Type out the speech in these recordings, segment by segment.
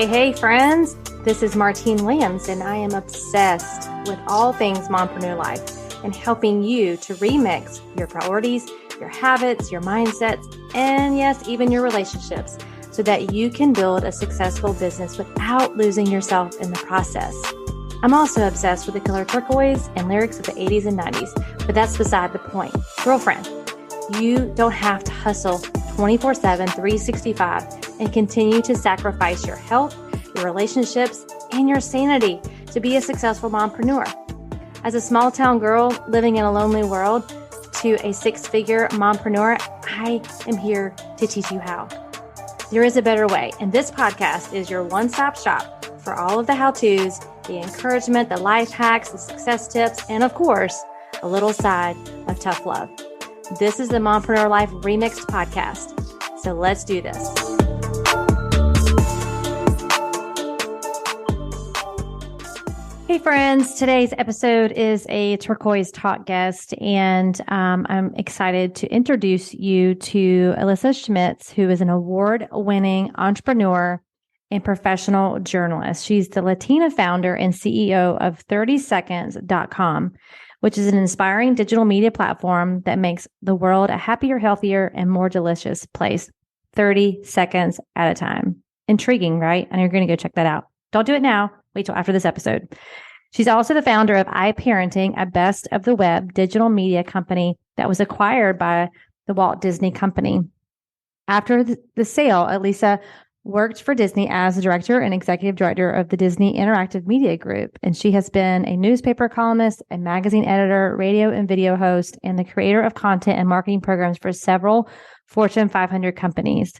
Hey, friends. This is Martine Williams, and I am obsessed with all things mompreneur life and helping you to remix your priorities, your habits, your mindsets, and yes, even your relationships so that you can build a successful business without losing yourself in the process. I'm also obsessed with the color turquoise and lyrics of the 80s and 90s, but that's beside the point. Girlfriend, you don't have to hustle 24/7, 365 and continue to sacrifice your health, your relationships, and your sanity to be a successful mompreneur. As a small town girl living in a lonely world to a six-figure mompreneur, I am here to teach you how. There is a better way, and this podcast is your one-stop shop for all of the how-tos, the encouragement, the life hacks, the success tips, and of course, a little side of tough love. This is the Mompreneur Life Remixed podcast. So let's do this. Hey friends, today's episode is a Turquoise Talk guest, and I'm excited to introduce you to Elisa Schmitz, who is an award-winning entrepreneur and professional journalist. She's the Latina founder and CEO of 30seconds.com, which is an inspiring digital media platform that makes the world a happier, healthier, and more delicious place 30 seconds at a time. Intriguing, right? And you're going to go check that out. Don't do it now. Wait till after this episode. She's also the founder of iParenting, a best of the web digital media company that was acquired by the Walt Disney Company. After the sale, Elisa worked for Disney as the director and executive director of the Disney Interactive Media Group. And she has been a newspaper columnist, a magazine editor, radio and video host, and the creator of content and marketing programs for several Fortune 500 companies.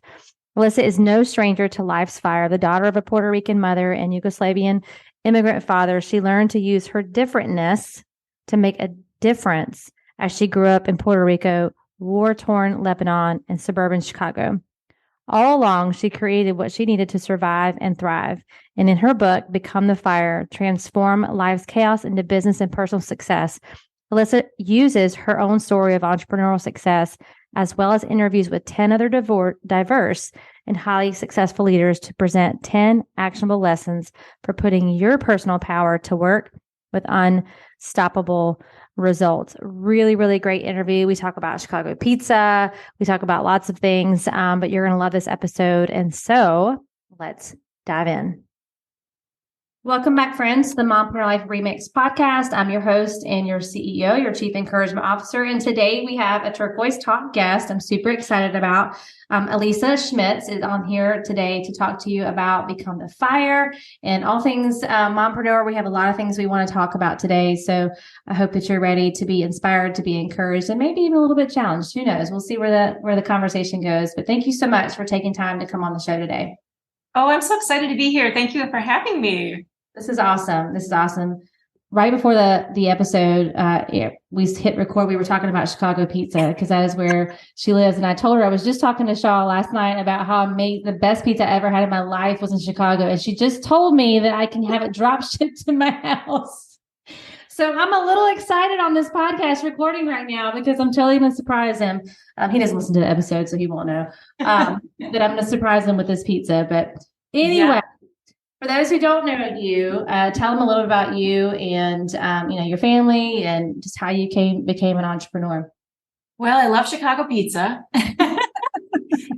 Elisa is no stranger to life's fire. The daughter of a Puerto Rican mother and Yugoslavian immigrant father, she learned to use her differentness to make a difference as she grew up in Puerto Rico, war-torn Lebanon, and suburban Chicago. All along, she created what she needed to survive and thrive. And in her book, Become the Fire, Transform Life's Chaos into Business and Personal Success, Elisa uses her own story of entrepreneurial success, as well as interviews with 10 other diverse and highly successful leaders to present 10 actionable lessons for putting your personal power to work with unstoppable results. Really, really great interview. We talk about Chicago pizza. We talk about lots of things, but you're going to love this episode. And so let's dive in. Welcome back, friends, to the Mompreneur Life Remix podcast. I'm your host and your CEO, your Chief Encouragement Officer. And today we have a Turquoise Talk guest I'm super excited about. Elisa Schmitz is on here today to talk to you about Become the Fire and all things mompreneur. We have a lot of things we want to talk about today. So I hope that you're ready to be inspired, to be encouraged, and maybe even a little bit challenged. Who knows? We'll see where the conversation goes. But thank you so much for taking time to come on the show today. Oh, I'm so excited to be here. Thank you for having me. This is awesome. This is awesome. Right before the episode, we hit record, we were talking about Chicago pizza because that is where she lives. And I told her, I was just talking to Shaw last night about how the best pizza I ever had in my life was in Chicago. And she just told me that I can have it drop shipped to my house. So I'm a little excited on this podcast recording right now because I'm totally going to surprise him. He doesn't listen to the episode, so he won't know that I'm going to surprise him with this pizza. But anyway. Yeah. For those who don't know you, tell them a little about you and, your family and just how you became an entrepreneur. Well, I love Chicago pizza,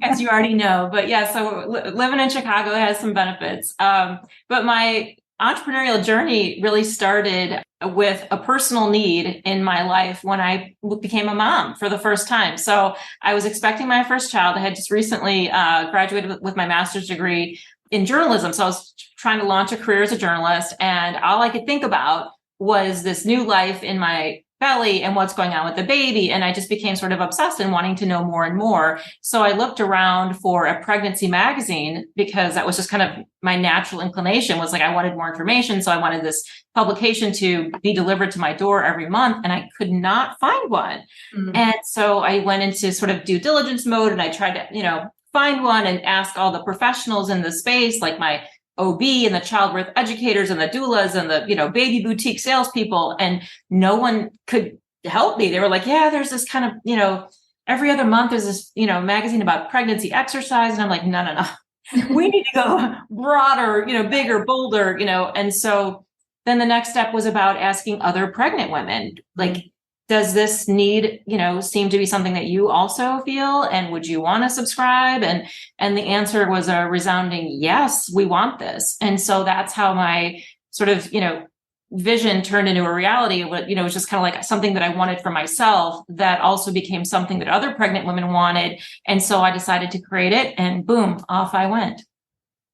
as you already know. But yeah, so living in Chicago has some benefits. But my entrepreneurial journey really started with a personal need in my life when I became a mom for the first time. So I was expecting my first child. I had just recently graduated with my master's degree in journalism. So I was trying to launch a career as a journalist, and all I could think about was this new life in my belly and what's going on with the baby. And I just became sort of obsessed and wanting to know more and more. So I looked around for a pregnancy magazine because that was just kind of my natural inclination, was like, I wanted more information. So I wanted this publication to be delivered to my door every month, and I could not find one. Mm-hmm. And so I went into sort of due diligence mode, and I tried to, find one and ask all the professionals in the space, like my OB and the childbirth educators and the doulas and the, baby boutique salespeople. And no one could help me. They were like, yeah, there's this kind of, every other month there's this, magazine about pregnancy exercise. And I'm like, no. We need to go broader, bigger, bolder, And so then the next step was about asking other pregnant women, like, does this need, seem to be something that you also feel? And would you want to subscribe? And the answer was a resounding yes, we want this. And so that's how my sort of, vision turned into a reality. It was just kind of like something that I wanted for myself that also became something that other pregnant women wanted. And so I decided to create it, and boom, off I went.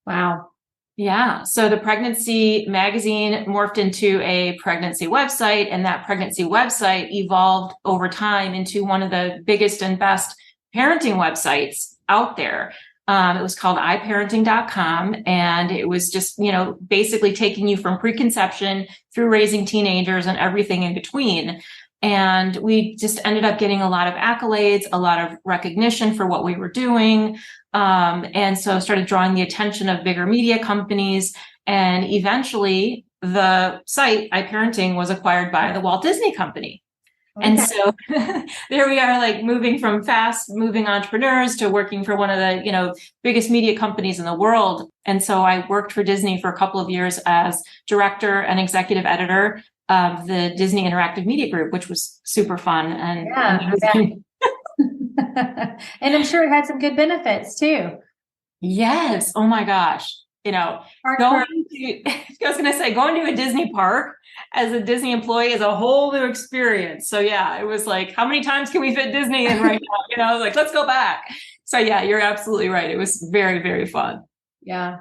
Wow. Yeah. So the pregnancy magazine morphed into a pregnancy website, and that pregnancy website evolved over time into one of the biggest and best parenting websites out there. It was called iparenting.com, and it was just, basically taking you from preconception through raising teenagers and everything in between. And we just ended up getting a lot of accolades, a lot of recognition for what we were doing. And so started drawing the attention of bigger media companies. And eventually the site iParenting was acquired by the Walt Disney Company. Okay. And so there we are, like moving from fast moving entrepreneurs to working for one of the, biggest media companies in the world. And so I worked for Disney for a couple of years as director and executive editor of the Disney Interactive Media Group, which was super fun. And and I'm sure it had some good benefits too. Yes. Oh my gosh. Going to a Disney park as a Disney employee is a whole new experience. So yeah, it was like, how many times can we fit Disney in right now? I was like, let's go back. So yeah, you're absolutely right. It was very, very fun. Yeah.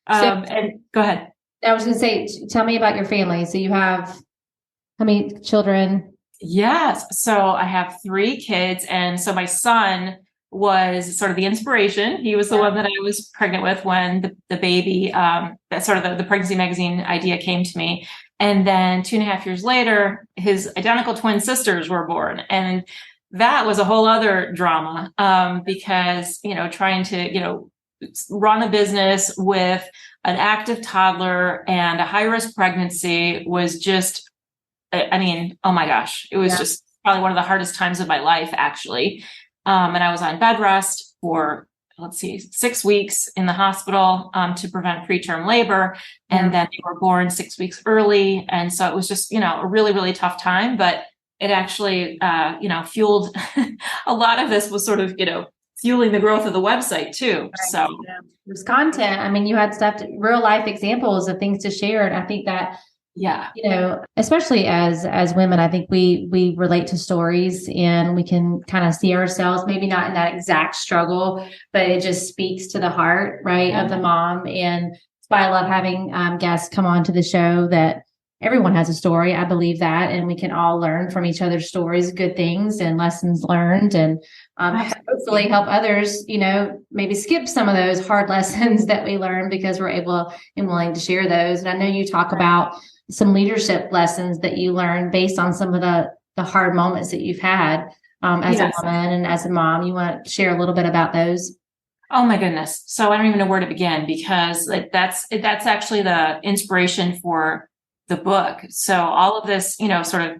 And go ahead. I was going to say, tell me about your family. So you have how many children? Yes. So I have 3 kids. And so my son was sort of the inspiration. He was the one that I was pregnant with when the baby, that sort of the pregnancy magazine idea came to me. And then 2.5 years later, his identical twin sisters were born. And that was a whole other drama, because, trying to, run a business with an active toddler and a high-risk pregnancy was just, oh my gosh, it was just probably one of the hardest times of my life, actually. And I was on bed rest for, 6 weeks in the hospital to prevent preterm labor. And then they were born 6 weeks early. And so it was just, a really, really tough time, but it actually, fueled a lot of this was sort of, fueling the growth of the website too. Right. So it was content. You had real life examples of things to share. And I think that, especially as women, I think we relate to stories and we can kind of see ourselves, maybe not in that exact struggle, but it just speaks to the heart, right, of the mom. And that's why I love having guests come on to the show, that everyone has a story. I believe that. And we can all learn from each other's stories, good things and lessons learned, and hopefully help others, maybe skip some of those hard lessons that we learn, because we're able and willing to share those. And I know you talk about some leadership lessons that you learned based on some of the hard moments that you've had as a woman and as a mom. You want to share a little bit about those? Oh my goodness. So I don't even know where to begin, because that's actually the inspiration for the book. So all of this, sort of,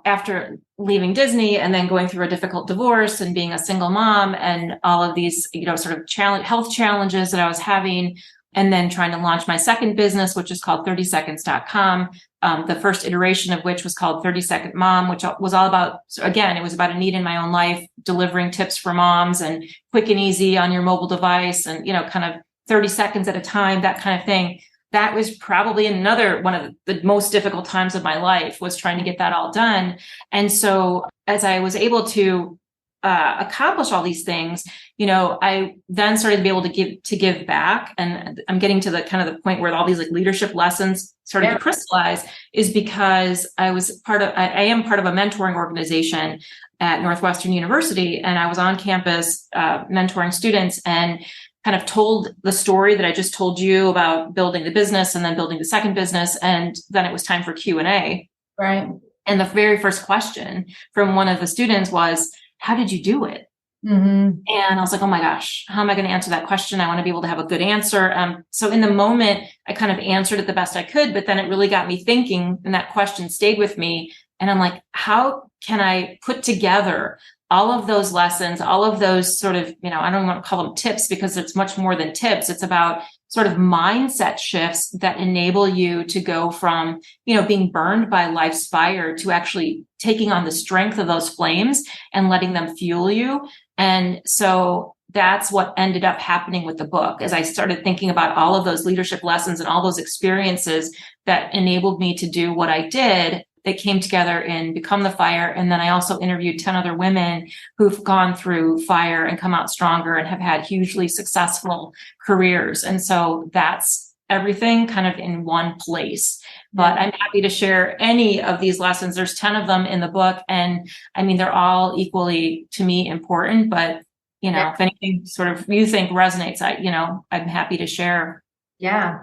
after leaving Disney and then going through a difficult divorce and being a single mom and all of these, sort of health challenges that I was having, and then trying to launch my second business, which is called 30seconds.com. The first iteration of which was called 30 Second Mom, which was all about, again, it was about a need in my own life, delivering tips for moms and quick and easy on your mobile device and, kind of 30 seconds at a time, that kind of thing. That was probably another one of the most difficult times of my life, was trying to get that all done. And so as I was able to accomplish all these things, I then started to be able to give back. And I'm getting to the kind of the point where all these like leadership lessons started to crystallize, is because I am part of a mentoring organization at Northwestern University. And I was on campus mentoring students, and kind of told the story that I just told you about building the business and then building the second business. And then it was time for Q&A. Right. And the very first question from one of the students was, how did you do it? Mm-hmm. And I was like, oh my gosh, how am I going to answer that question? I want to be able to have a good answer. So in the moment, I kind of answered it the best I could, but then it really got me thinking, and that question stayed with me And I'm like, how can I put together all of those lessons, all of those sort of, I don't want to call them tips because it's much more than tips. It's about sort of mindset shifts that enable you to go from, being burned by life's fire to actually taking on the strength of those flames and letting them fuel you. And so that's what ended up happening with the book, as I started thinking about all of those leadership lessons and all those experiences that enabled me to do what I did. They came together in Become the Fire. And then I also interviewed 10 other women who've gone through fire and come out stronger and have had hugely successful careers. And so that's everything kind of in one place. But I'm happy to share any of these lessons. There's 10 of them in the book. And I mean, they're all equally to me important, but if anything sort of you think resonates, I'm happy to share. Yeah.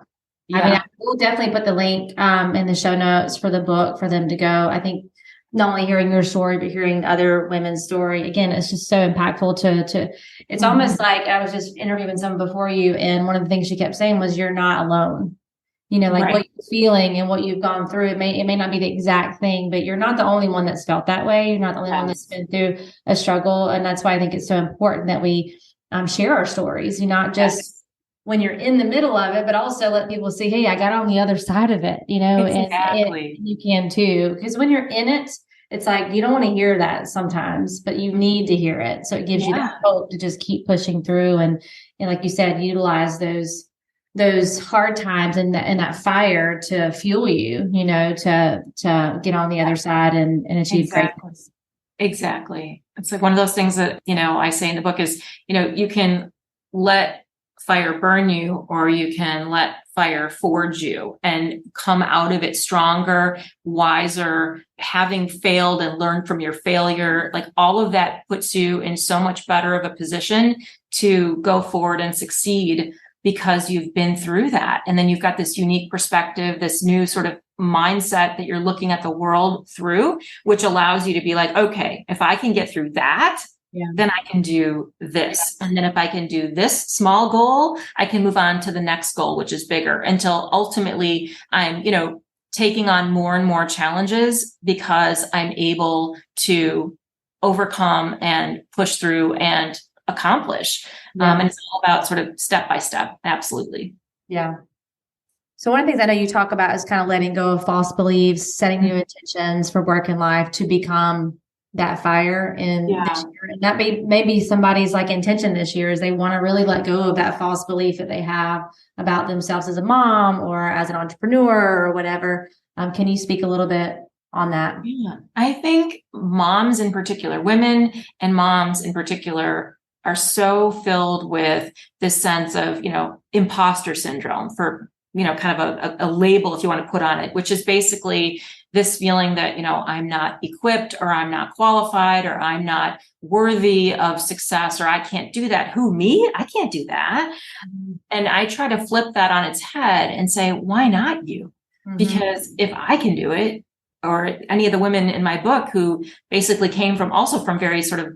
I mean, I will definitely put the link in the show notes for the book for them to go. I think not only hearing your story, but hearing other women's story, again, it's just so impactful to it's almost like I was just interviewing someone before you. And one of the things she kept saying was, you're not alone. What you're feeling and what you've gone through, it may not be the exact thing, but you're not the only one that's felt that way. You're not the only one that's been through a struggle. And that's why I think it's so important that we share our stories, not just when you're in the middle of it, but also let people see, hey, I got on the other side of it, Exactly. and you can too. Because when you're in it, it's like, you don't want to hear that sometimes, but you need to hear it. So it gives you that hope to just keep pushing through. And like you said, utilize those hard times and that fire to fuel you, to get on the other side and achieve greatness. Exactly. It's like one of those things that, I say in the book is, you can let fire burn you, or you can let fire forge you and come out of it stronger, wiser, having failed and learned from your failure. Like all of that puts you in so much better of a position to go forward and succeed because you've been through that. And then you've got this unique perspective, this new sort of mindset that you're looking at the world through, which allows you to be like, okay, if I can get through that, then I can do this. And then if I can do this small goal, I can move on to the next goal, which is bigger, until ultimately I'm, taking on more and more challenges because I'm able to overcome and push through and accomplish. And it's all about sort of step by step. Absolutely. Yeah. So one of the things I know you talk about is kind of letting go of false beliefs, setting new intentions for work and life to become that fire in this year. And that may be somebody's like intention this year is they want to really let go of that false belief that they have about themselves as a mom or as an entrepreneur or whatever. Can you speak a little bit on that? Yeah, I think moms in particular, women and moms in particular, are so filled with this sense of, imposter syndrome for, kind of a label, if you want to put on it, which is basically this feeling that, I'm not equipped or I'm not qualified or I'm not worthy of success or I can't do that. Who, me? I can't do that. And I try to flip that on its head and say, why not you? Because if I can do it, or any of the women in my book who basically came from very sort of,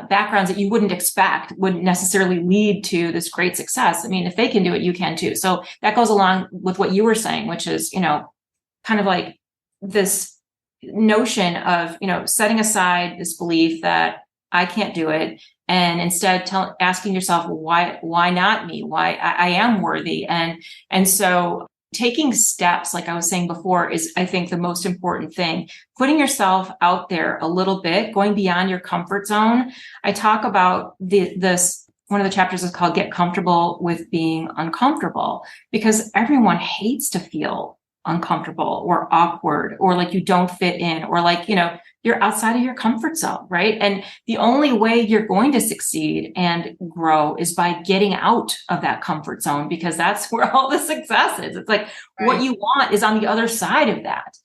backgrounds that you wouldn't expect wouldn't necessarily lead to this great success. I mean, if they can do it, you can too. So that goes along with what you were saying, which is, kind of like this notion of, setting aside this belief that I can't do it. And instead asking yourself, why not me? Why I am worthy. And so taking steps, like I was saying before, is, I think, the most important thing. Putting yourself out there a little bit, going beyond your comfort zone. I talk about this. One of the chapters is called Get Comfortable with Being Uncomfortable, because everyone hates to feel uncomfortable or awkward or like you don't fit in or like, you're outside of your comfort zone, right? And the only way you're going to succeed and grow is by getting out of that comfort zone, because that's where all the success is. It's like what you want is on the other side of that,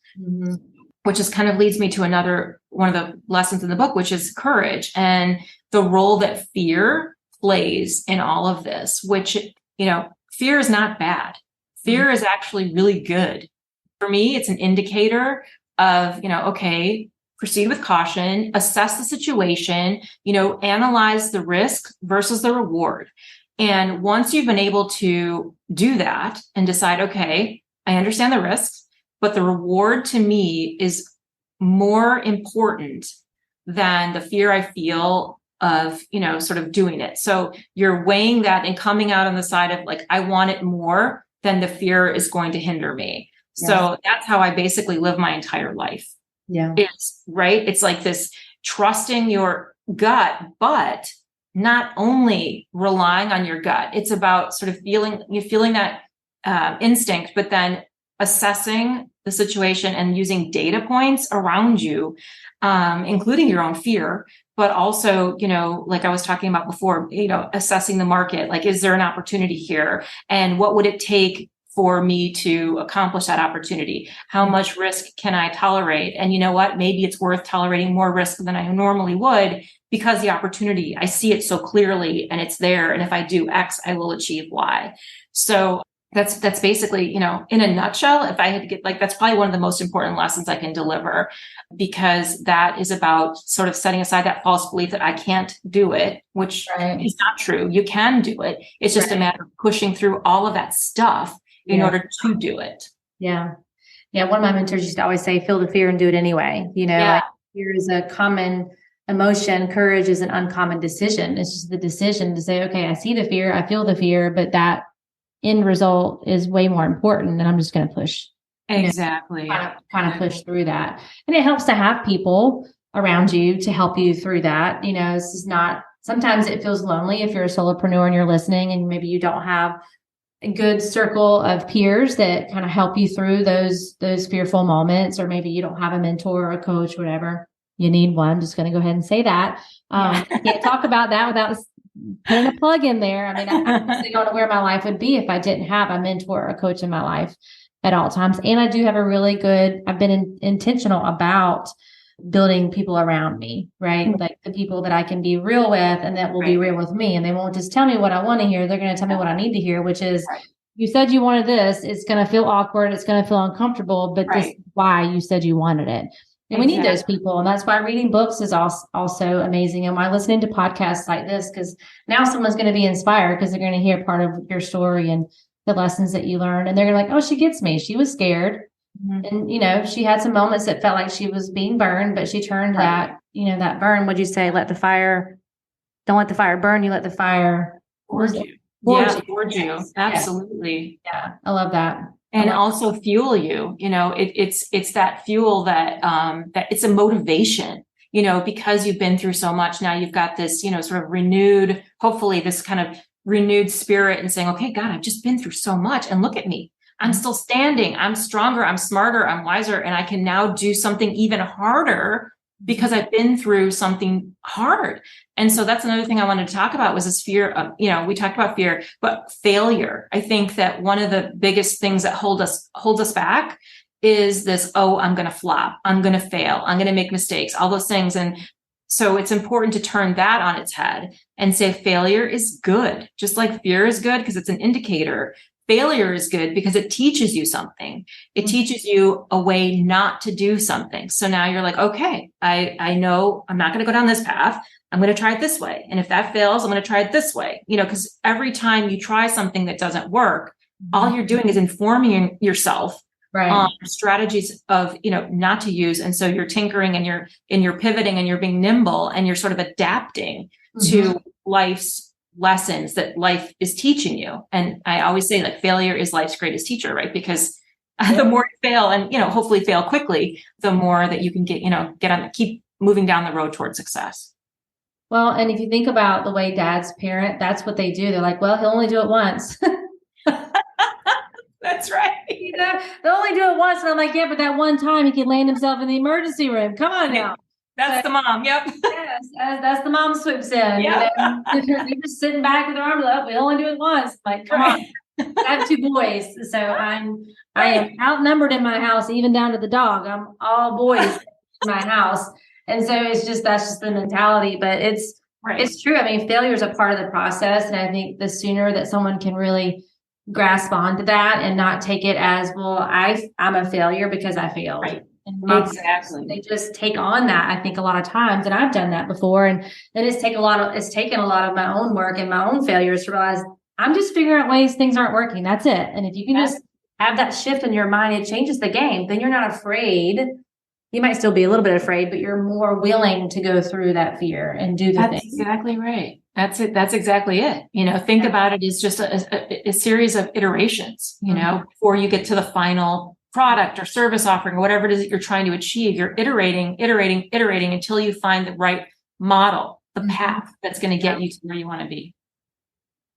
which is kind of leads me to another one of the lessons in the book, which is courage and the role that fear plays in all of this, which, fear is not bad. Fear is actually really good. For me, it's an indicator of, okay, proceed with caution, assess the situation, analyze the risk versus the reward. And once you've been able to do that and decide, okay, I understand the risks, but the reward to me is more important than the fear I feel of, sort of doing it. So you're weighing that and coming out on the side of like, I want it more than the fear is going to hinder me. Yeah. So that's how I basically live my entire life. Yeah. It's right. It's like this trusting your gut, but not only relying on your gut. It's about sort of feeling that instinct, but then assessing the situation and using data points around you, including your own fear, but also, like I was talking about before, assessing the market, like, is there an opportunity here? And what would it take for me to accomplish that opportunity? How much risk can I tolerate? And you know what? Maybe it's worth tolerating more risk than I normally would because the opportunity, I see it so clearly and it's there. And if I do X, I will achieve Y. So that's basically, in a nutshell, if I had to get that's probably one of the most important lessons I can deliver, because that is about sort of setting aside that false belief that I can't do it, which is not true. You can do it. It's just a matter of pushing through all of that stuff in order to do it. Yeah. Yeah. One of my mentors used to always say, feel the fear and do it anyway. Like fear is a common emotion. Courage is an uncommon decision. It's just the decision to say, okay, I see the fear, I feel the fear, but that end result is way more important. And I'm just going to push. Exactly. Kind of push through that. And it helps to have people around you to help you through that. This is not, sometimes it feels lonely if you're a solopreneur and you're listening and maybe you don't have a good circle of peers that kind of help you through those fearful moments, or maybe you don't have a mentor or a coach, whatever. You need one. I'm just going to go ahead and say that. I can't talk about that without putting a plug in there. I mean, I don't know where my life would be if I didn't have a mentor or a coach in my life at all times. And I do have I've been intentional about building people around me, right? Mm-hmm. Like the people that I can be real with and that will be real with me. And they won't just tell me what I want to hear. They're going to tell me what I need to hear, which is, you said you wanted this. It's going to feel awkward. It's going to feel uncomfortable, but this is why you said you wanted it. And we need those people. And that's why reading books is also amazing. And why listening to podcasts like this, because now someone's going to be inspired because they're going to hear part of your story and the lessons that you learned. And they're going to like, oh, she gets me. She was scared. Mm-hmm. And, she had some moments that felt like she was being burned, but she turned that burn. What'd you say? Don't let the fire burn you. Let the fire forge you. Absolutely. Yeah. I love that. And also fuel you, it's that fuel that it's a motivation, because you've been through so much. Now you've got this, sort of renewed, hopefully this kind of renewed spirit and saying, okay, God, I've just been through so much and look at me. I'm still standing. I'm stronger. I'm smarter. I'm wiser. And I can now do something even harder because I've been through something hard. And so that's another thing I wanted to talk about was this fear of, we talked about fear, but failure. I think that one of the biggest things that holds us back is this, I'm going to flop. I'm going to fail. I'm going to make mistakes, all those things. And so it's important to turn that on its head and say failure is good, just like fear is good because it's an indicator. Failure is good because it teaches you something. It teaches you a way not to do something. So now you're like, okay, I know I'm not going to go down this path. I'm going to try it this way. And if that fails, I'm going to try it this way, because every time you try something that doesn't work, all you're doing is informing yourself on strategies of, not to use. And so you're tinkering and you're pivoting and you're being nimble and you're sort of adapting to life's lessons that life is teaching you. And I always say like failure is life's greatest teacher, right? Because the more you fail and, hopefully fail quickly, the more that you can keep moving down the road towards success. Well, and if you think about the way dads parent, that's what they do. They're like, well, he'll only do it once. That's right. They'll only do it once. And I'm like, yeah, but that one time he could land himself in the emergency room. Come on now. That's the mom. Yep. Yes, that's the mom swoops in. Yep. You're just sitting back with her arms up. We only do it once. Like, come on. I have 2 boys, so I am outnumbered in my house, even down to the dog. I'm all boys in my house, and so that's just the mentality. But it's true. I mean, failure is a part of the process, and I think the sooner that someone can really grasp onto that and not take it as, well, I'm a failure because I failed. Right. Exactly. They just take on that, I think, a lot of times. And I've done that before. And it's taken a lot of my own work and my own failures to realize I'm just figuring out ways things aren't working. That's it. And if you can just have that shift in your mind, it changes the game. Then you're not afraid You might still be a little bit afraid, but you're more willing to go through that fear and do the That's thing. exactly right. That's it. That's exactly it. Think about it as just a series of iterations, before you get to the final product or service offering or whatever it is that you're trying to achieve. You're iterating until you find the right model, the path that's going to get you to where you want to be.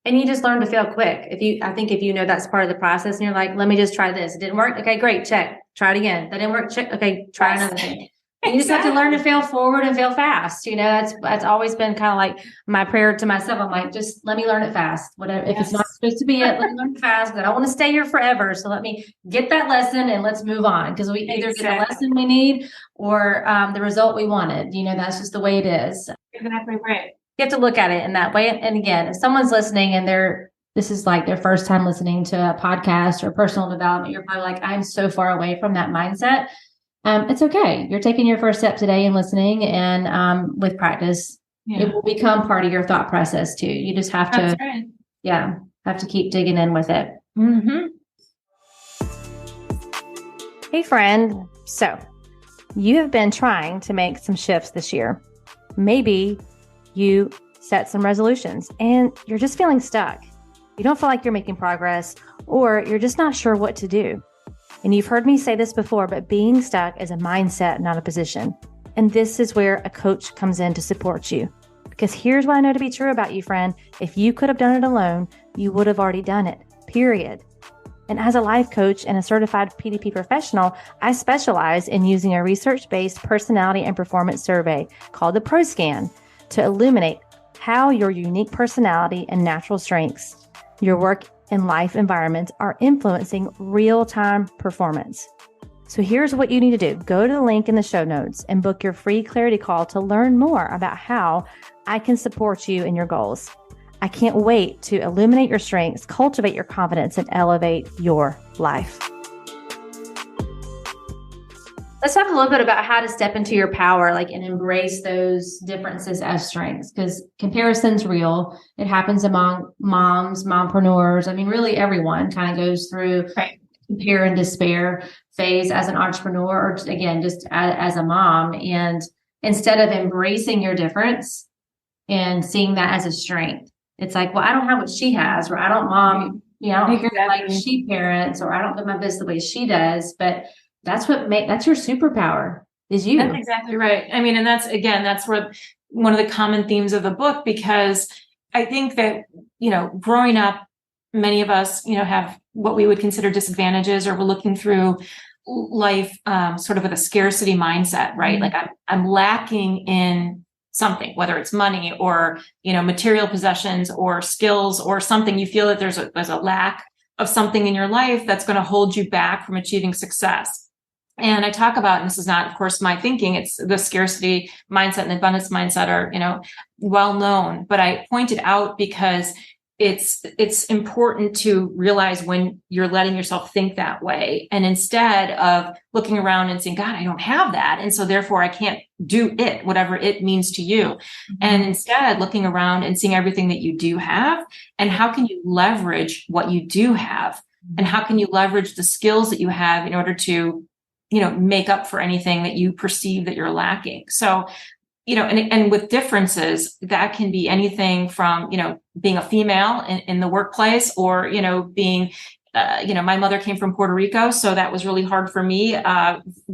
And you just learn to fail quick. I think if you know that's part of the process and you're like, let me just try this. It didn't work. Okay, great. Check. Try it again. That didn't work. Check. Okay, try another thing. And you just have to learn to fail forward and fail fast. That's always been kind of like my prayer to myself. I'm like, just let me learn it fast. Whatever. If it's not supposed to be it, let me learn it fast. But I don't want to stay here forever. So let me get that lesson and let's move on. Because we either get the lesson we need or the result we wanted. That's just the way it is. Exactly right. You have to look at it in that way. And again, if someone's listening and this is like their first time listening to a podcast or personal development, you're probably like, I'm so far away from that mindset. It's okay. You're taking your first step today and listening, and with practice, it will become part of your thought process too. You just have to, have to keep digging in with it. Mm-hmm. Hey, friend. So you have been trying to make some shifts this year. Maybe you set some resolutions and you're just feeling stuck. You don't feel like you're making progress, or you're just not sure what to do. And you've heard me say this before, but being stuck is a mindset, not a position. And this is where a coach comes in to support you. Because here's what I know to be true about you, friend. If you could have done it alone, you would have already done it, period. And as a life coach and a certified PDP professional, I specialize in using a research-based personality and performance survey called the ProScan to illuminate how your unique personality and natural strengths, your work and life environments are influencing real-time performance. So here's what you need to do. Go to the link in the show notes and book your free clarity call to learn more about how I can support you in your goals. I can't wait to illuminate your strengths, cultivate your confidence, and elevate your life. Let's talk a little bit about how to step into your power, and embrace those differences as strengths, because comparison's real. It happens among moms, mompreneurs. I mean, really everyone kind of goes through compare and despair phase as an entrepreneur, or again, just as a mom. And instead of embracing your difference and seeing that as a strength, it's like, well, I don't have what she has, or I don't I don't feel like she parents, or I don't live my business the way she does. But that's your superpower is you. That's exactly right. I mean, and that's where one of the common themes of the book, because I think that, growing up, many of us, have what we would consider disadvantages, or we're looking through life sort of with a scarcity mindset, right? Like I'm lacking in something, whether it's money or, material possessions or skills or something. You feel that there's a lack of something in your life that's going to hold you back from achieving success. And I talk about, and this is not, of course, my thinking, it's the scarcity mindset and the abundance mindset are, well known, but I point it out because it's important to realize when you're letting yourself think that way. And instead of looking around and saying, God, I don't have that, and so therefore I can't do it, whatever it means to you. And instead looking around and seeing everything that you do have, and how can you leverage what you do have, and how can you leverage the skills that you have in order to make up for anything that you perceive that you're lacking. So, and with differences, that can be anything from, being a female in the workplace, or, being, my mother came from Puerto Rico. So that was really hard for me,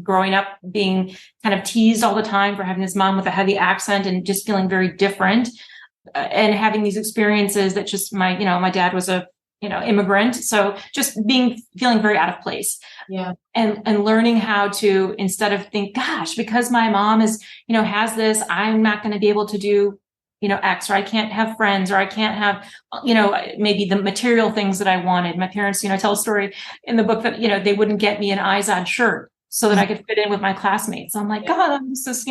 growing up, being kind of teased all the time for having this mom with a heavy accent and just feeling very different, and having these experiences that just my dad was a immigrant. So just feeling very out of place. Yeah. And learning how to, instead of think, gosh, because my mom is, has this, I'm not going to be able to do, X, or I can't have friends, or I can't have, maybe the material things that I wanted. My parents, tell a story in the book that, they wouldn't get me an Izod shirt so that I could fit in with my classmates. So I'm like, God, I'm just this,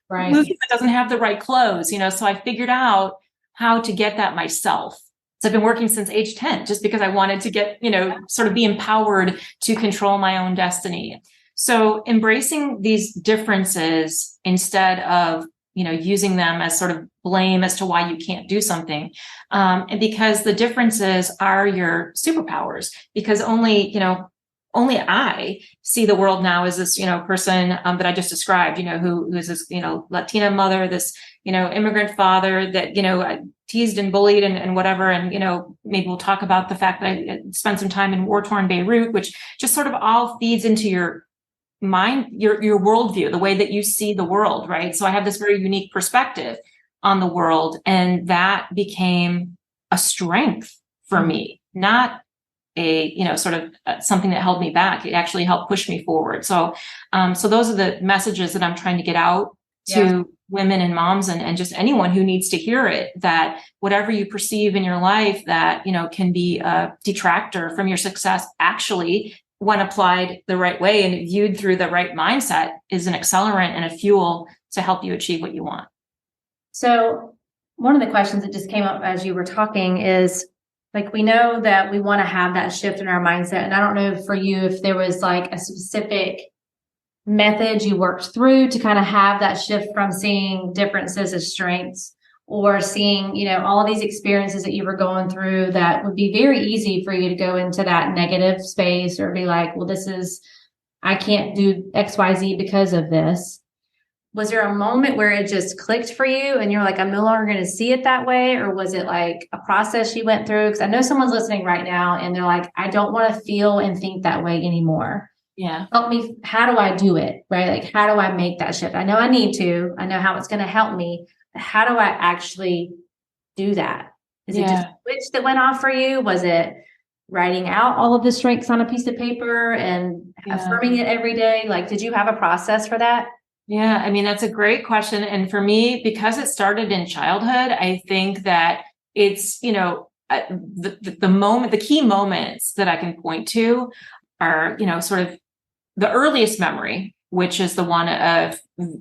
right, Lucy that doesn't have the right clothes, so I figured out how to get that myself. So I've been working since age 10, just because I wanted to get, sort of be empowered to control my own destiny. So embracing these differences instead of, using them as sort of blame as to why you can't do something. And because the differences are your superpowers, because only only I see the world now as this, person that I just described, who's this, Latina mother, this, immigrant father that, teased and bullied and whatever. And, maybe we'll talk about the fact that I spent some time in war-torn Beirut, which just sort of all feeds into your mind, your worldview, the way that you see the world, right? So I have this very unique perspective on the world, and that became a strength for me, not a, sort of something that held me back. It actually helped push me forward. So, so those are the messages that I'm trying to get out to women and moms and just anyone who needs to hear it, that whatever you perceive in your life that, can be a detractor from your success, actually, when applied the right way and viewed through the right mindset, is an accelerant and a fuel to help you achieve what you want. So one of the questions that just came up as you were talking is, like, we know that we want to have that shift in our mindset. And I don't know for you if there was like a specific method you worked through to kind of have that shift from seeing differences as strengths, or seeing, all of these experiences that you were going through that would be very easy for you to go into that negative space or be like, well, I can't do XYZ because of this. Was there a moment where it just clicked for you and you're like, I'm no longer going to see it that way? Or was it like a process you went through? Because I know someone's listening right now and they're like, I don't want to feel and think that way anymore. Yeah. Help me. How do I do it? Right? Like, how do I make that shift? I know I need to. I know how it's going to help me. How do I actually do that? Is it just a switch that went off for you? Was it writing out all of the strengths on a piece of paper and affirming it every day? Like, did you have a process for that? Yeah, I mean, that's a great question. And for me, because it started in childhood, I think that it's, the key moments that I can point to are, sort of the earliest memory, which is the one of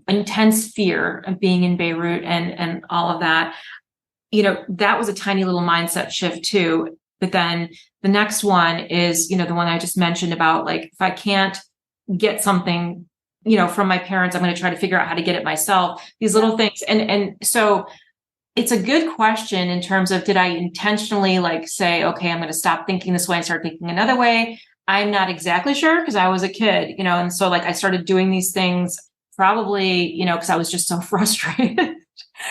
intense fear of being in Beirut and all of that. That was a tiny little mindset shift too. But then the next one is, the one I just mentioned about, like, if I can't get something, from my parents, I'm going to try to figure out how to get it myself, these little things. And so it's a good question in terms of, did I intentionally say, okay, I'm going to stop thinking this way and start thinking another way? I'm not exactly sure, because I was a kid, and so I started doing these things probably, because I was just so frustrated.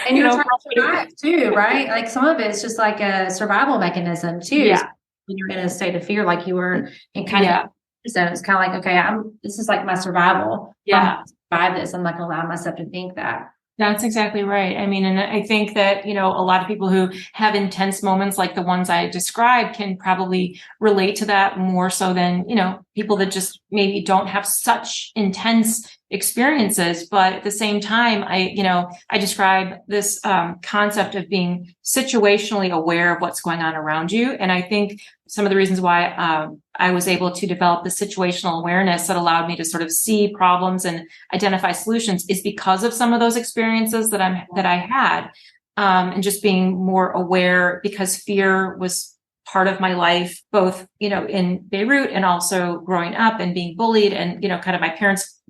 And you're trying to survive too, right? Like, some of it's just like a survival mechanism too. Yeah. When you're in a state of fear, like you were in kind of, so it's kind of like, okay, this is like my survival. Yeah. Survive this. I'm not going to allow myself to think that. That's exactly right. I mean, and I think that, a lot of people who have intense moments like the ones I described can probably relate to that more so than, people that just maybe don't have such intense experiences. But at the same time, I describe this concept of being situationally aware of what's going on around you. And I think some of the reasons why I was able to develop the situational awareness that allowed me to sort of see problems and identify solutions is because of some of those experiences that I had, and just being more aware, because fear was part of my life, both, in Beirut and also growing up and being bullied, and, kind of my parents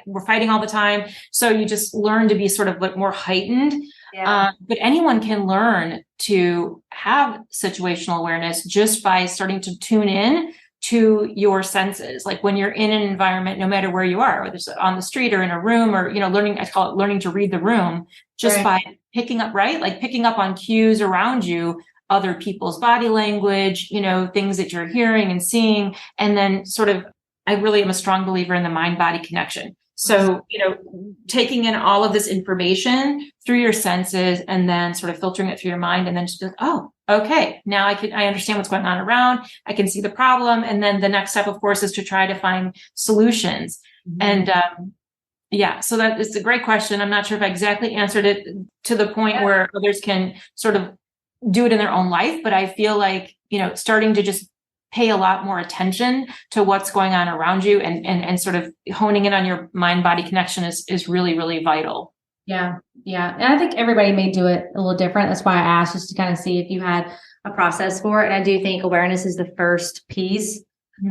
were fighting all the time. So you just learn to be sort of more heightened. Yeah. But anyone can learn to have situational awareness just by starting to tune in to your senses. Like, when you're in an environment, no matter where you are, whether it's on the street or in a room, or, I call it learning to read the room, just by picking up, picking up on cues around you, other people's body language, things that you're hearing and seeing. And then sort of, I really am a strong believer in the mind-body connection. So, taking in all of this information through your senses and then sort of filtering it through your mind, and then just like, oh, okay, now I understand what's going on around. I can see the problem. And then the next step, of course, is to try to find solutions. Mm-hmm. And so that is a great question. I'm not sure if I exactly answered it to the point where others can sort of do it in their own life, but I feel like, starting to just pay a lot more attention to what's going on around you and sort of honing in on your mind-body connection is really, really vital. Yeah. Yeah. And I think everybody may do it a little different. That's why I asked, just to kind of see if you had a process for it. And I do think awareness is the first piece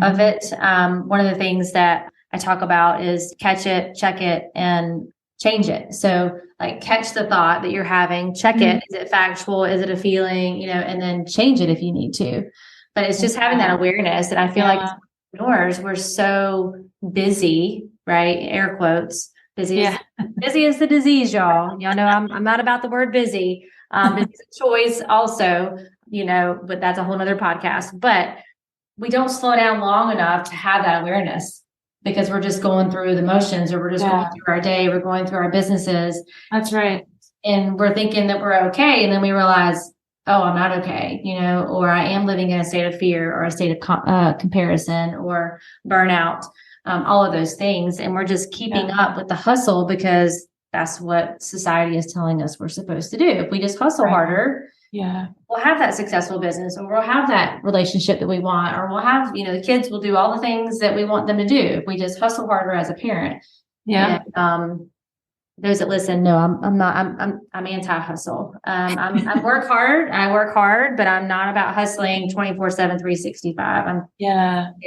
of it. One of the things that I talk about is catch it, check it, and change it. So catch the thought that you're having, check it. Is it factual? Is it a feeling? And then change it if you need to. But it's just having that awareness. And I feel like entrepreneurs, we're so busy, right? Air quotes, busy Yeah. is busy is the disease, y'all. Y'all know I'm not about the word busy. It's a choice also, but that's a whole nother podcast. But we don't slow down long enough to have that awareness because we're just going through the motions, or we're just going through our day, we're going through our businesses. That's right. And we're thinking that we're okay. And then we realize, oh, I'm not okay, or I am living in a state of fear or a state of comparison or burnout, all of those things. And we're just keeping up with the hustle because that's what society is telling us we're supposed to do. If we just hustle harder, we'll have that successful business, or we'll have that relationship that we want, or we'll have, the kids will do all the things that we want them to do if we just hustle harder as a parent. Yeah. And, those that listen, no, I'm not, I'm anti-hustle. I work hard, but I'm not about hustling 24/7, 365. I'm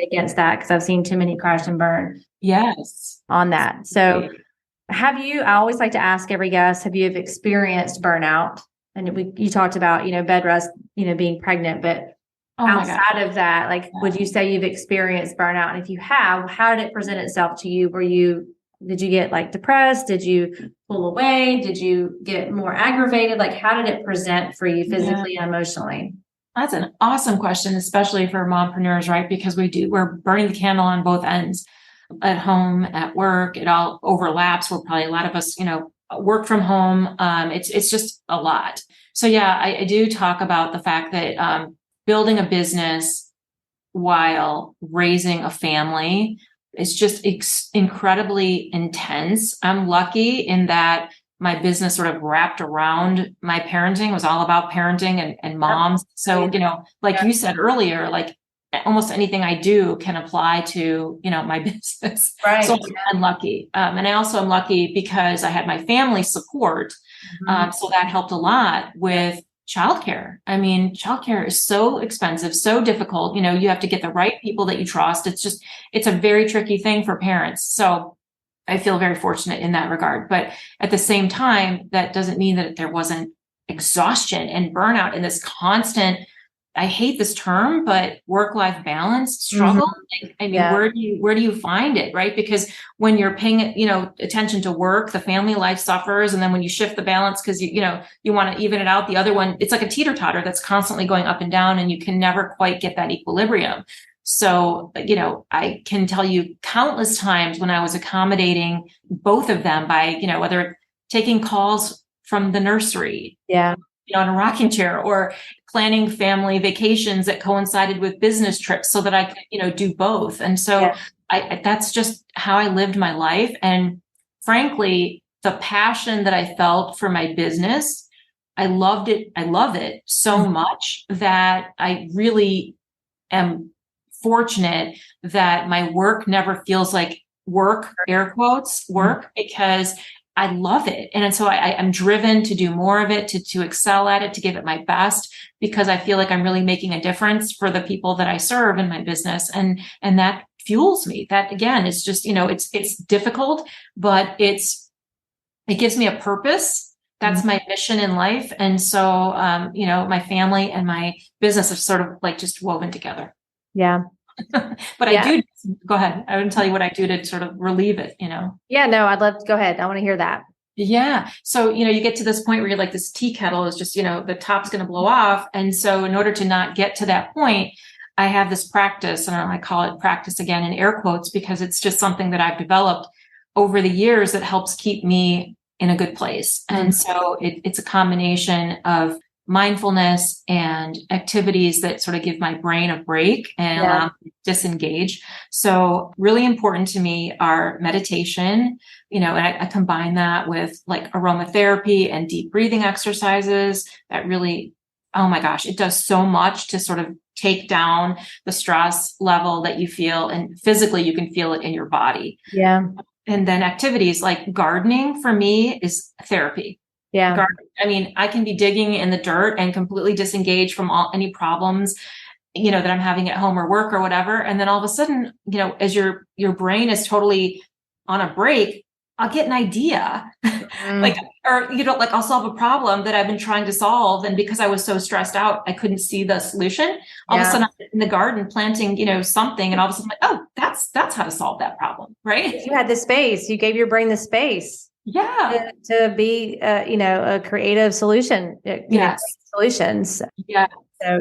against that because I've seen too many crash and burn. Yes. On that. So I always like to ask every guest, have you ever experienced burnout? And you talked about, bed rest, being pregnant, but outside of that, would you say you've experienced burnout? And if you have, how did it present itself to you? Did you get depressed? Did you pull away? Did you get more aggravated? How did it present for you physically and emotionally? That's an awesome question, especially for mompreneurs, right? Because we're burning the candle on both ends, at home, at work. It all overlaps. We're probably a lot of us, work from home. It's just a lot. So I do talk about the fact that building a business while raising a family is just incredibly intense. I'm lucky in that my business sort of wrapped around my parenting. It was all about parenting and moms. So, like you said earlier, almost anything I do can apply to, my business. Right. So I'm lucky. And I also am lucky because I had my family support. So that helped a lot with childcare. I mean, childcare is so expensive, so difficult. You have to get the right people that you trust. It's a very tricky thing for parents. So I feel very fortunate in that regard. But at the same time, that doesn't mean that there wasn't exhaustion and burnout and this constant, I hate this term, but work-life balance struggle. I mean, where do you find it, right? Because when you're paying, attention to work, the family life suffers. And then when you shift the balance, because you want to even it out, the other one, it's like a teeter-totter that's constantly going up and down, and you can never quite get that equilibrium. So, I can tell you countless times when I was accommodating both of them by, whether taking calls from the nursery, on a rocking chair, or planning family vacations that coincided with business trips so that I could, do both. And so that's just how I lived my life. And frankly, the passion that I felt for my business, I loved it. I love it so much that I really am fortunate that my work never feels like work, air quotes, work, because I love it. And so I'm driven to do more of it, to excel at it, to give it my best, because I feel like I'm really making a difference for the people that I serve in my business. And that fuels me. That again, is just, it's difficult, but it gives me a purpose. That's my mission in life. And so, my family and my business are sort of just woven together. Yeah. But I do, go ahead. I would tell you what I do to sort of relieve it, Yeah, no, I'd love to go ahead. I want to hear that. Yeah. So, you get to this point where you're like, this tea kettle is just, the top's going to blow off. And so in order to not get to that point, I have this practice, and I call it practice again in air quotes, because it's just something that I've developed over the years that helps keep me in a good place. And so it's a combination of mindfulness and activities that sort of give my brain a break and allow me to disengage. So really important to me are meditation, and I combine that with aromatherapy and deep breathing exercises that really, oh my gosh, it does so much to sort of take down the stress level that you feel, and physically you can feel it in your body. Yeah. And then activities like gardening for me is therapy. Yeah. I mean, I can be digging in the dirt and completely disengaged from any problems, that I'm having at home or work or whatever. And then all of a sudden, as your brain is totally on a break, I'll get an idea. Like, or, like I'll solve a problem that I've been trying to solve. And because I was so stressed out, I couldn't see the solution. All of a sudden I'm in the garden planting, something. And all of a sudden I'm like, oh, that's how to solve that problem. Right. You had the space. You gave your brain the space. Yeah. To be, a creative solution. Solutions. Yeah. So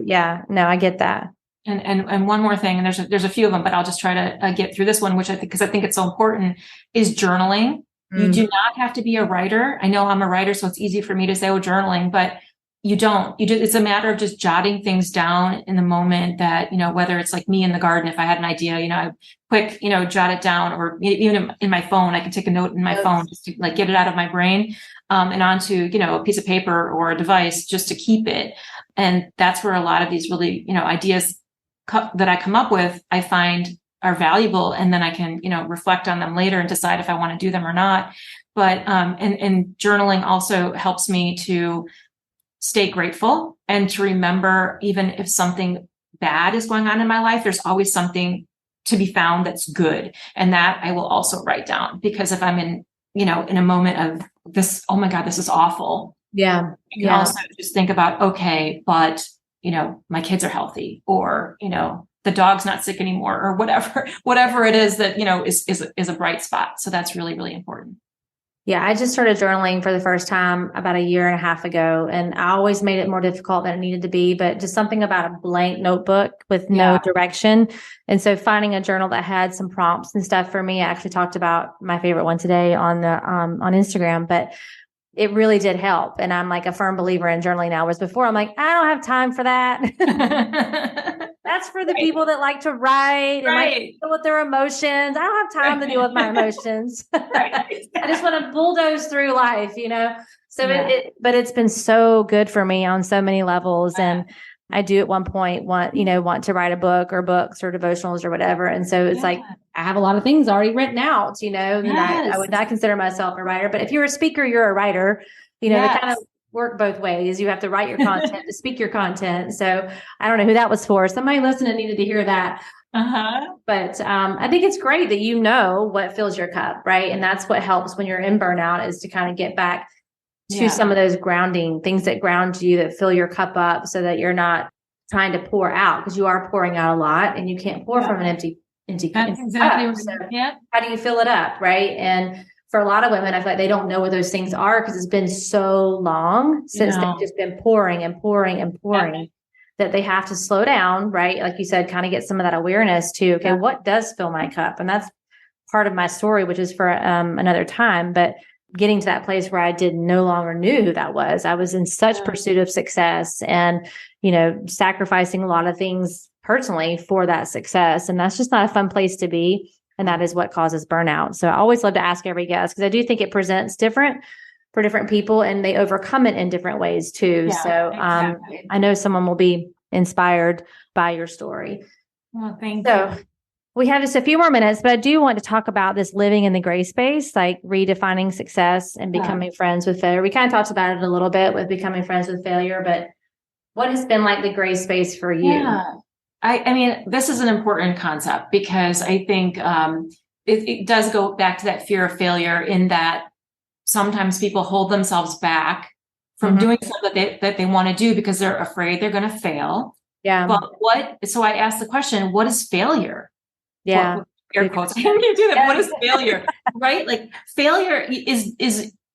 no, I get that. And one more thing, and there's a few of them, but I'll just try to get through this one, which I think, because I think it's so important, is journaling. You do not have to be a writer. I know I'm a writer, so it's easy for me to say, journaling, but you don't. It's a matter of just jotting things down in the moment that, whether it's like me in the garden, if I had an idea, I quick, jot it down, or even in my phone, I can take a note in my phone just to like get it out of my brain, and onto, a piece of paper or a device just to keep it. And that's where a lot of these really, ideas that I come up with, I find are valuable. And then I can, reflect on them later and decide if I want to do them or not. But, and journaling also helps me to stay grateful and to remember, even if something bad is going on in my life, there's always something to be found that's good. And that I will also write down, because if I'm in, in a moment of this, oh my God, this is awful. Yeah. You can also just think about, okay, but my kids are healthy, or, the dog's not sick anymore, or whatever it is that, is a bright spot. So that's really, really important. Yeah. I just started journaling for the first time about a year and a half ago, and I always made it more difficult than it needed to be, but just something about a blank notebook with no direction. And so finding a journal that had some prompts and stuff for me, I actually talked about my favorite one today on Instagram, but it really did help. And I'm like a firm believer in journaling now, whereas before I'm like, I don't have time for that. That's for the people that like to write and like deal with their emotions. I don't have time to deal with my emotions. I just want to bulldoze through life, So but it's been so good for me on so many levels. And I do at one point want to write a book or books or devotionals or whatever. And so it's like, I have a lot of things already written out, I would not consider myself a writer, but if you're a speaker, you're a writer, they kind of work both ways. You have to write your content to speak your content. So I don't know who that was for. Somebody listening needed to hear that. But I think it's great that what fills your cup, right? And that's what helps when you're in burnout, is to kind of get back to some of those grounding things that ground you, that fill your cup up, so that you're not trying to pour out, because you are pouring out a lot and you can't pour from an empty cup. Exactly. So how do you fill it up? Right. And for a lot of women, I feel like they don't know what those things are, because it's been so long since they've just been pouring and pouring and pouring, that they have to slow down. Right. Like you said, kind of get some of that awareness to, okay, what does fill my cup? And that's part of my story, which is for another time. But getting to that place where I no longer knew who that was. I was in such pursuit of success and, sacrificing a lot of things personally for that success. And that's just not a fun place to be. And that is what causes burnout. So I always love to ask every guest, because I do think it presents different for different people, and they overcome it in different ways too. I know someone will be inspired by your story. Well, thank you. We have just a few more minutes, but I do want to talk about this living in the gray space, like redefining success and becoming friends with failure. We kind of talked about it a little bit with becoming friends with failure, but what has been like the gray space for you? Yeah. I mean, this is an important concept, because I think it does go back to that fear of failure, in that sometimes people hold themselves back from doing something that they want to do because they're afraid they're going to fail. Yeah. But so I asked the question, what is failure? Yeah. Air quotes. Can you do that? What is failure? Right? Like, failure is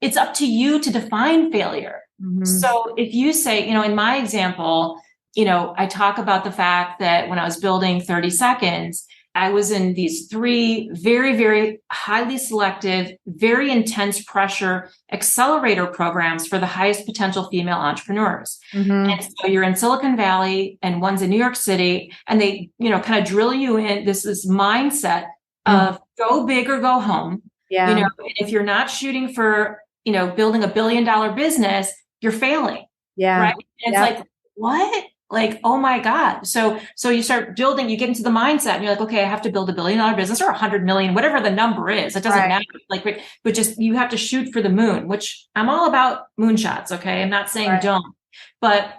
it's up to you to define failure. So if you say, in my example, I talk about the fact that when I was building 30 Seconds, I was in these 3 very, very highly selective, very intense pressure accelerator programs for the highest potential female entrepreneurs. And so you're in Silicon Valley, and one's in New York City, and they, kind of drill you in this mindset of go big or go home. Yeah. If you're not shooting for, building $1 billion business, you're failing. Yeah. Right. And it's like, what? Like, oh my God. So you start building, you get into the mindset, and you're like, okay, I have to build $1 billion business, or 100 million, whatever the number is. It doesn't matter. Like, but just, you have to shoot for the moon, which I'm all about moonshots. Okay. I'm not saying don't, but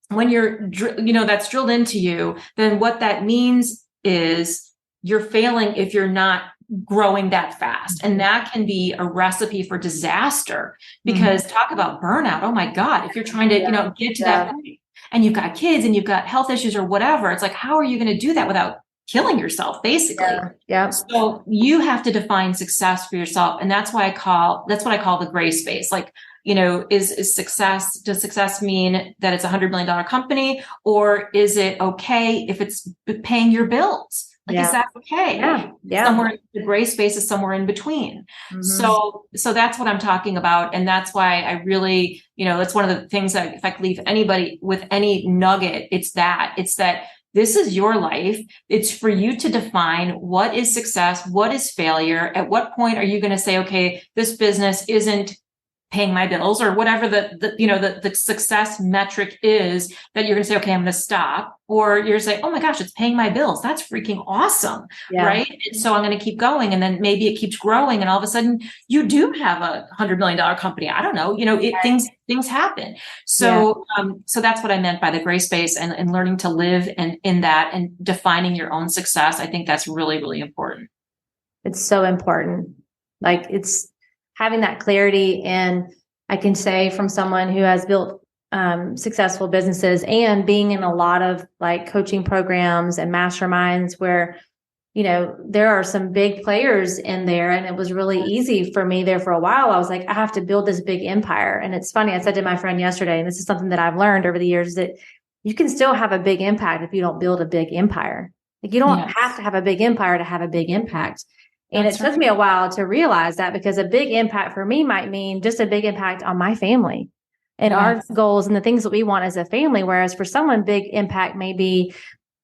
when you're, that's drilled into you, then what that means is you're failing if you're not growing that fast. And that can be a recipe for disaster, because talk about burnout. Oh my God. If you're trying to, get to that point and you've got kids and you've got health issues or whatever, it's like, how are you going to do that without killing yourself, basically? Yeah. So you have to define success for yourself. And that's what I call the gray space. Like, does success mean that it's $100 million company, or is it okay if it's paying your bills? Like, is that okay? Yeah. Somewhere the gray space is somewhere in between. So that's what I'm talking about. And that's why I really, that's one of the things that if I could leave anybody with any nugget, it's that this is your life. It's for you to define what is success, what is failure. At what point are you going to say, okay, this business isn't paying my bills, or whatever the success metric is, that you're going to say, okay, I'm going to stop. Or you're going to say, oh my gosh, it's paying my bills. That's freaking awesome. Right. And so I'm going to keep going. And then maybe it keeps growing. And all of a sudden you do have a $100 million company. I don't know, things happen. So, so that's what I meant by the gray space, and learning to live in that and defining your own success. I think that's really, really important. It's so important. Like, it's having that clarity. And I can say, from someone who has built successful businesses and being in a lot of like coaching programs and masterminds where, there are some big players in there. And it was really easy for me there for a while. I was like, I have to build this big empire. And it's funny, I said to my friend yesterday, and this is something that I've learned over the years, that you can still have a big impact if you don't build a big empire. Like, you don't have to have a big empire to have a big impact. And it took me a while to realize that, because a big impact for me might mean just a big impact on my family and our goals and the things that we want as a family. Whereas for someone, big impact may be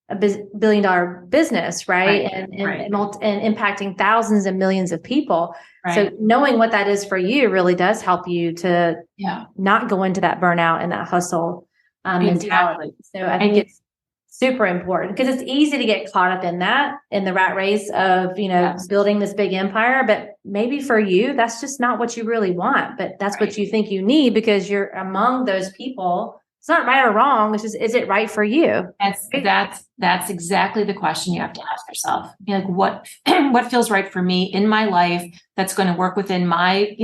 a $1 billion business, right? And impacting thousands and millions of people. So knowing what that is for you really does help you to not go into that burnout and that hustle mentality. So I think it's super important, because it's easy to get caught up in the rat race of, building this big empire. But maybe for you, that's just not what you really want, but that's what you think you need because you're among those people. It's not right or wrong. It's just, is it right for you? That's exactly the question you have to ask yourself. Like, what feels right for me in my life that's going to work within my,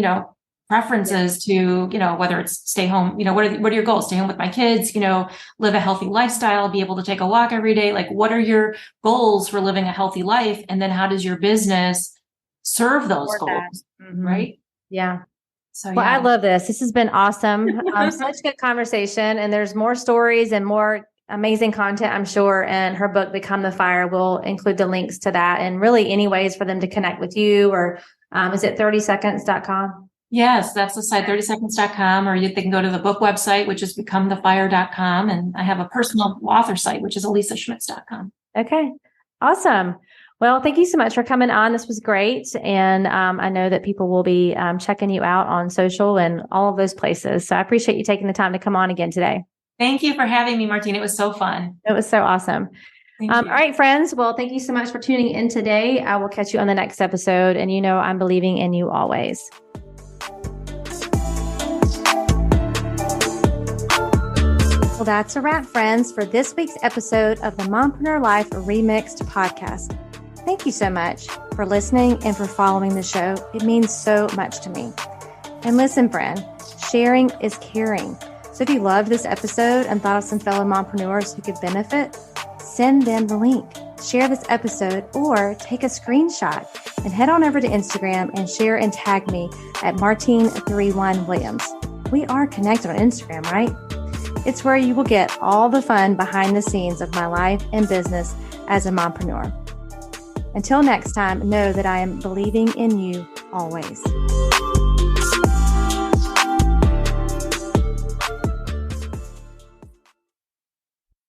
preferences to, whether it's stay home, what are your goals? Stay home with my kids, live a healthy lifestyle, be able to take a walk every day. Like, what are your goals for living a healthy life? And then how does your business serve those goals? Right? Yeah. So, I love this. This has been awesome. Such good conversation. And there's more stories and more amazing content, I'm sure. And her book, Become the Fire, will include the links to that, and really any ways for them to connect with you, or is it 30seconds.com? Yes, that's the site, 30seconds.com, or they can go to the book website, which is becomethefire.com. And I have a personal author site, which is elisaschmitz.com. Okay. Awesome. Well, thank you so much for coming on. This was great. And I know that people will be checking you out on social and all of those places. So I appreciate you taking the time to come on again today. Thank you for having me, Martine. It was so fun. It was so awesome. All right, friends. Well, thank you so much for tuning in today. I will catch you on the next episode. And I'm believing in you always. Well, that's a wrap, friends, for this week's episode of the Mompreneur Life Remixed podcast. Thank you so much for listening and for following the show. It means so much to me. And listen, friend, sharing is caring. So if you loved this episode and thought of some fellow mompreneurs who could benefit, send them the link. Share this episode or take a screenshot and head on over to Instagram and share and tag me at Martine31Williams. We are connected on Instagram, right? It's where you will get all the fun behind the scenes of my life and business as a mompreneur. Until next time, know that I am believing in you always.